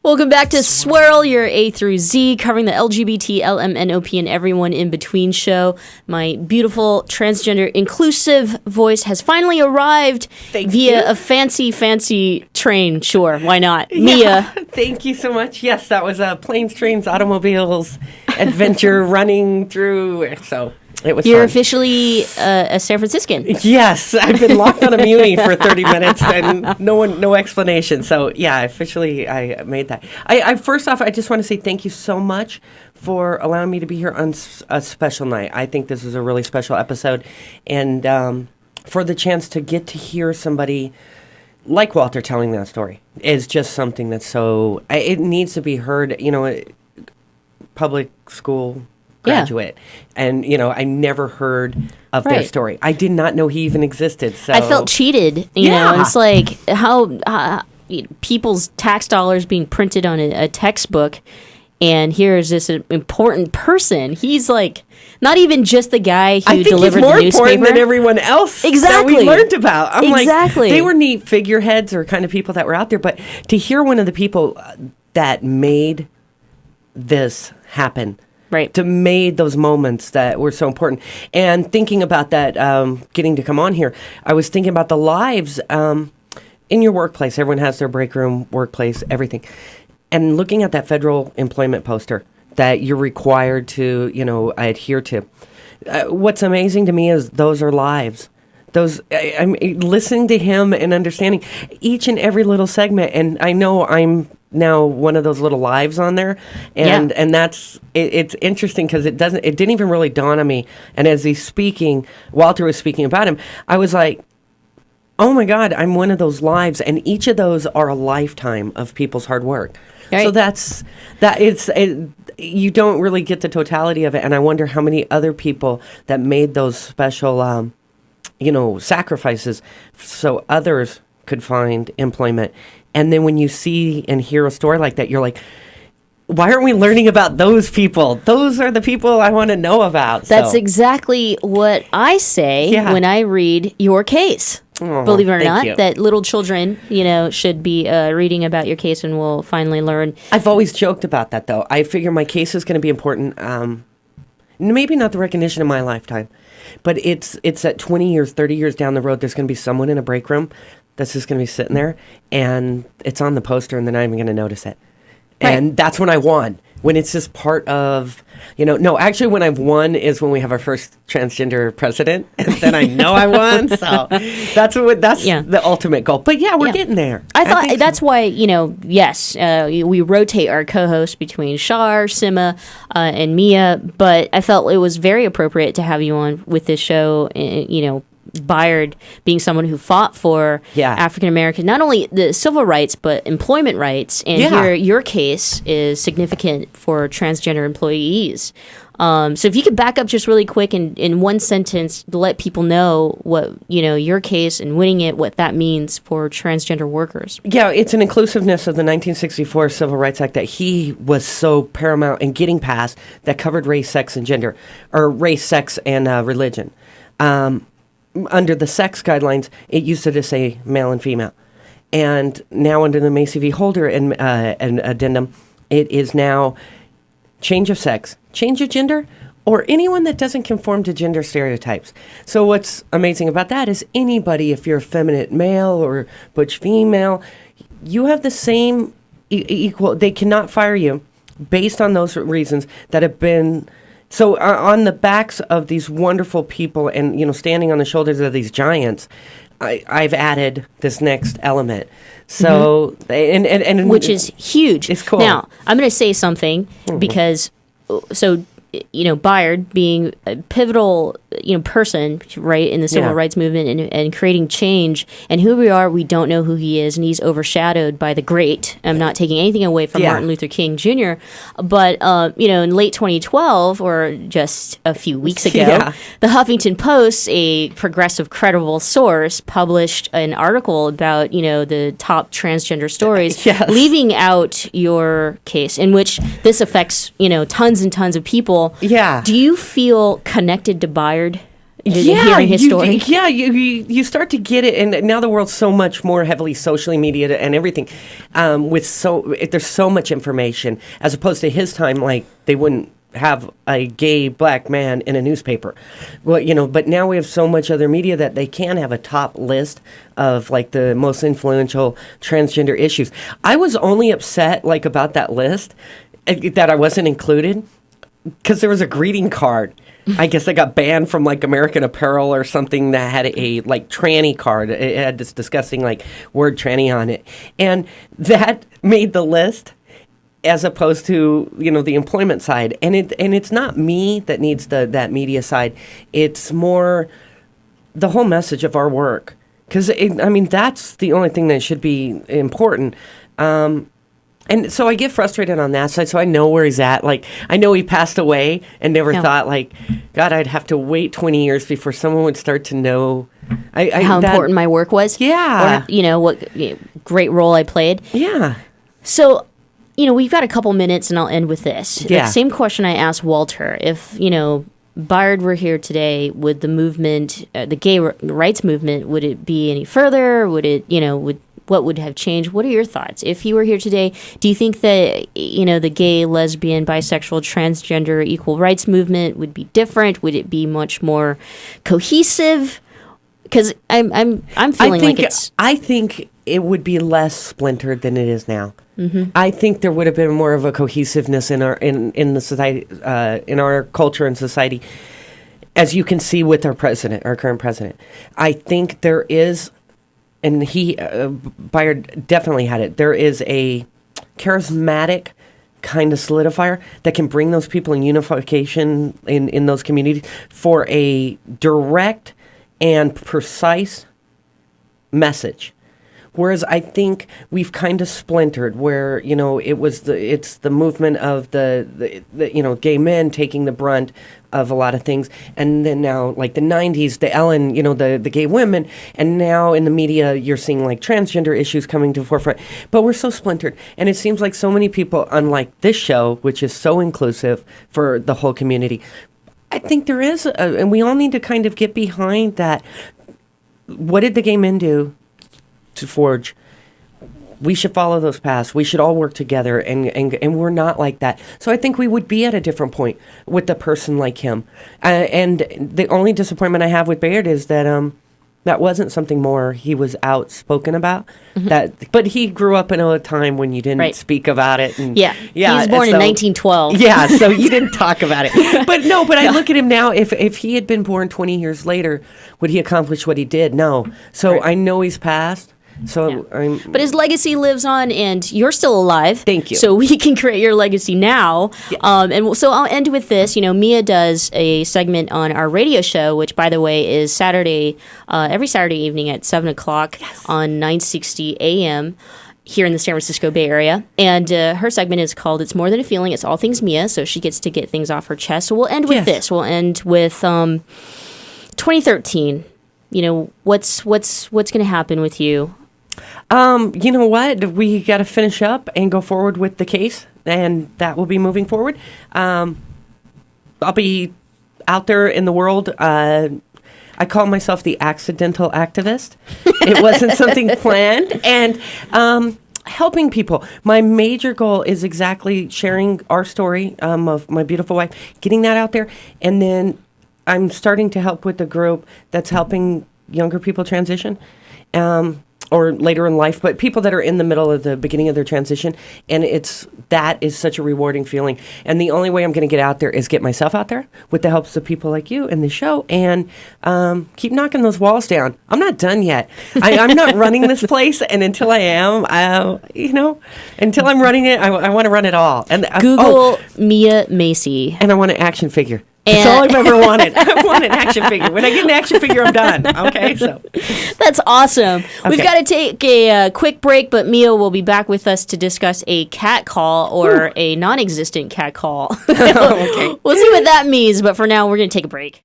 Welcome back to Swirl, your A through Z, covering the LGBT, LMNOP, and everyone in between show. My beautiful transgender inclusive voice has finally arrived via a fancy train. Sure, why not? Mia. Thank you so much. Yes, that was a planes, trains, automobiles adventure running through. So it was You're fun. Officially a San Franciscan. Yes, I've been locked on a muni for 30 minutes and no explanation. So yeah, officially I made that. I first off, I just want to say thank you so much for allowing me to be here on a special night. I think this is a really special episode, and for the chance to get to hear somebody like Walter telling that story is just something that's so, it needs to be heard, public school graduate. And, I never heard of their story. I did not know he even existed. So I felt cheated, you know. It's like how people's tax dollars being printed on a textbook, and here's this important person. He's like not even just the guy who delivered the newspaper. I think he's more important than everyone else that we learned about. I'm like, they were neat figureheads or kind of people that were out there, but to hear one of the people that made this happen, to made those moments that were so important. And thinking about that, getting to come on here, I was thinking about the lives in your workplace. Everyone has their break room, workplace, everything. And looking at that federal employment poster that you're required to, adhere to. What's amazing to me is those are lives. I'm listening to him and understanding each and every little segment. And I know I'm now one of those little lives on there, and that's it's interesting because it didn't even really dawn on me. And as Walter was speaking about him, I was like, oh my God, I'm one of those lives, and each of those are a lifetime of people's hard work. So you don't really get the totality of it, and I wonder how many other people that made those special sacrifices so others could find employment. And then when you see and hear a story like that, you're like, why aren't we learning about those people? Those are the people I want to know about. That's exactly what I say when I read your case. Oh, believe it or not, that little children, should be reading about your case, and will finally learn. I've always joked about that, though. I figure my case is going to be important. Maybe not the recognition in my lifetime, but it's at 20 years, 30 years down the road, there's going to be someone in a break room that's just going to be sitting there, and it's on the poster, and they're not even going to notice it. And that's when I won. When it's just part of, no, actually when I've won is when we have our first transgender president, and then I know I won. So that's the ultimate goal. But we're getting there. I thought that's why, we rotate our co-hosts between Shar, Sima, and Mia, but I felt it was very appropriate to have you on with this show, Byard being someone who fought for African American, not only the civil rights, but employment rights. And here, your case is significant for transgender employees. So if you could back up just really quick in one sentence to let people know what, your case and winning it, what that means for transgender workers. Yeah, it's an inclusiveness of the 1964 Civil Rights Act that he was so paramount in getting passed that covered race, sex, and gender, or race, sex, and religion. Under the sex guidelines, it used to just say male and female. And now under the Macy v. Holder and addendum, it is now change of sex, change of gender, or anyone that doesn't conform to gender stereotypes. So what's amazing about that is anybody, if you're effeminate male or butch female, you have the same equal, they cannot fire you based on those reasons that have been. So on the backs of these wonderful people and, standing on the shoulders of these giants, I've added this next element. So, and which is huge. It's cool. Now, I'm going to say something because, Byard being a pivotal, person, right, in the civil rights movement and creating change, and who we are, we don't know who he is, and he's overshadowed by the great. I'm not taking anything away from Martin Luther King Jr., but, in late 2012, or just a few weeks ago, the Huffington Post, a progressive, credible source, published an article about, the top transgender stories, leaving out your case, in which this affects, tons and tons of people. Yeah. Do you feel connected to Byard hearing his story. You start to get it, and now the world's so much more heavily socially media and everything. There's so much information as opposed to his time. Like they wouldn't have a gay black man in a newspaper. Well, but now we have so much other media that they can have a top list of like the most influential transgender issues. I was only upset like about that list that I wasn't included because there was a greeting card. I guess I got banned from like American Apparel or something that had a like tranny card. It had this disgusting like word tranny on it. And that made the list as opposed to, the employment side. And it's not me that needs that media side. It's more the whole message of our work. Because, that's the only thing that should be important. And so I get frustrated on that side, so I know where he's at. Like, I know he passed away and never thought, like, God, I'd have to wait 20 years before someone would start to know how important my work was. Yeah. Or, what great role I played. Yeah. So, we've got a couple minutes, and I'll end with this. Yeah. The same question I asked Walter. If, Bayard were here today, would the movement, the gay rights movement, would it be any further? Would it, what would have changed? What are your thoughts? If he were here today, do you think that, the gay, lesbian, bisexual, transgender, equal rights movement would be different? Would it be much more cohesive? Because I'm feeling like it's... I think it would be less splintered than it is now. Mm-hmm. I think there would have been more of a cohesiveness in our in the society, in our culture and society, as you can see with our current president. I think there is, and Bayard definitely had it. There is a charismatic kind of solidifier that can bring those people in unification in those communities for a direct and precise message. Whereas I think we've kind of splintered where, it's the movement of the gay men taking the brunt of a lot of things. And then now, like the 90s, the Ellen, the gay women. And now in the media, you're seeing like transgender issues coming to the forefront. But we're so splintered. And it seems like so many people, unlike this show, which is so inclusive for the whole community, I think there is, and we all need to kind of get behind that. What did the gay men do to forge? We should follow those paths. We should all work together, and we're not like that. So I think we would be at a different point with a person like him. And the only disappointment I have with Bayard is that that wasn't something more he was outspoken about. Mm-hmm. But he grew up in a time when you didn't speak about it. And, yeah. He was born in 1912. Yeah, so you didn't talk about it. But I look at him now. If he had been born 20 years later, would he accomplish what he did? No. So I know he's passed. So, but his legacy lives on, and you're still alive. Thank you. So we can create your legacy now. Yeah. And so I'll end with this. Mia does a segment on our radio show, which, by the way, is every Saturday evening at 7 o'clock on 960 AM here in the San Francisco Bay Area. And her segment is called "It's More Than a Feeling. It's All Things Mia." So she gets to get things off her chest. So we'll end with this. We'll end with 2013. What's going to happen with you? You know what? We got to finish up and go forward with the case, and that will be moving forward. I'll be out there in the world. I call myself the accidental activist. It wasn't something planned, and helping people. My major goal is exactly sharing our story of my beautiful wife, getting that out there, and then I'm starting to help with a group that's helping younger people transition. Or later in life, but people that are in the middle of the beginning of their transition, and that is such a rewarding feeling. And the only way I'm going to get out there is get myself out there with the helps of people like you and the show, and keep knocking those walls down. I'm not done yet. I'm not running this place, and until I am, until I'm running it, I want to run it all. And Google Mia Macy, and I want an action figure. That's all I've ever wanted. I want an action figure. When I get an action figure, I'm done. Okay, so that's awesome. Okay. We've got to take a quick break, but Mia will be back with us to discuss a cat call or a non-existent cat call. Okay. We'll see what that means, but for now, we're going to take a break.